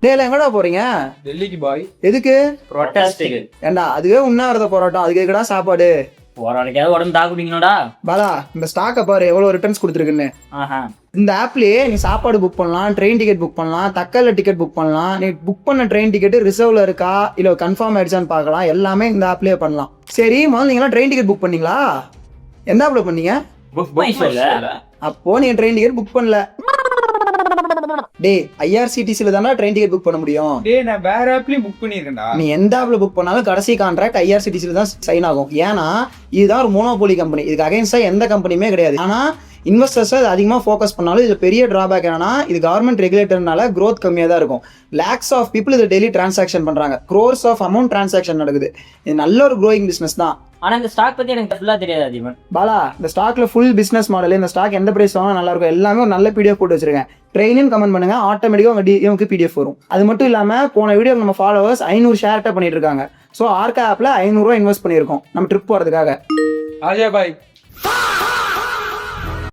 டேல எங்கடா போறீங்க? டெல்லிக்கு பாய். எதுக்கு? ப்ரொட்டஸ்ட்டுக்கு. ஏண்டா அதுவே உண்ணாவிரத போராட்டம், அதுக்கு எதுக்குடா சாப்பாடு? போராடிக்காவது உடம்பு தாக்கு பிடிக்கணும்டா. பாலா இந்த ஸ்டாக்கை பாரு எவ்வளவு ரிட்டர்ன்ஸ் கொடுத்துருக்குன்னு. இந்த ஆப்லயே நீ சாப்பாடு புக் பண்ணலாம், ட்ரெயின் டிக்கெட் புக் பண்ணலாம், தக்கல்ல டிக்கெட் புக் பண்ணலாம். நீ புக் பண்ண ட்ரெயின் டிக்கெட் ரிசர்வ்ல இருக்கா இல்ல கன்ஃபார்ம் ஆயிடுச்சான்னு பார்க்கலாம். எல்லாமே இந்த ஆப்லயே பண்ணலாம். சரி முதல்ல நீங்களாம் ட்ரெயின் டிக்கெட் புக் பண்ணீங்களா? எந்த ஆப்ல பண்ணீங்க? அப்போ நீங்க ட்ரெயின் டிக்கெட் புக் பண்ணல. டேய் ஐஆர்சிடிசில தானே ட்ரெயின் டிக்கெட் புக் பண்ண முடியும். டேய் நான் வேற ஆப்லயும் புக் பண்ணிருக்கேன்டா. நீ எந்த ஆப்ல புக் பண்ணாலும் கடைசி கான்ட்ராக்ட் ஐஆர்சிடிசில தான் சைன் ஆகும். ஏன்னா இதுதான் ஒரு மோனோபோலி கம்பெனி, இதுக்கு அகைன்ஸ்டா எந்த கம்பெனியுமே கிடையாது. ஆனா இன்வெஸ்டர்ஸ் அதிகமாக ஃபோக்கஸ் பண்ணாலும் இது பெரிய டிராபேக் என்னன்னா இது கவர்மெண்ட் ரெகுலேட்டர்னால க்ரோத் கம்மியாக தான் இருக்கும். லேக்ஸ் ஆஃப் பீப்புள் இது டெய்லி டிரான்சாக்ஷன் பண்றாங்க, க்ரோர்ஸ் ஆஃப் அமௌண்ட் டிரான்சாக்ஷன் நடக்குது. இது நல்ல ஒரு க்ரோயிங் பிசினஸ் தான். ஆனா இந்த ஸ்டாக் பத்தி எனக்கு ஃபுல்லா தெரியாது அதிகமா. பாலா இந்த ஸ்டாக்ல ஃபுல் பிசினஸ் மாடல், இந்த ஸ்டாக் எந்த பிரைஸ் வாங்கினா நல்லா இருக்கும் எல்லாமே ஒரு நல்ல பிடிஎஃப் போட்டு வச்சிருக்கேன். ட்ரெயினும் கமெண்ட் பண்ணுங்க, ஆட்டோமேட்டிக்காக உங்க டிஎம்க்கு பிடிஎஃப் வரும். அது மட்டும் இல்லாமல் போன வீடியோ நம்ம ஃபாலோவர்ஸ் 500 ஷேர்ட்டை பண்ணிட்டு இருக்காங்க. ஸோ ஆர்கா ஆப்ல 500 ரூபா இன்வெஸ்ட் பண்ணியிருக்கோம் நம்ம ட்ரிப் போகிறதுக்காக. ஆஜா பாய்.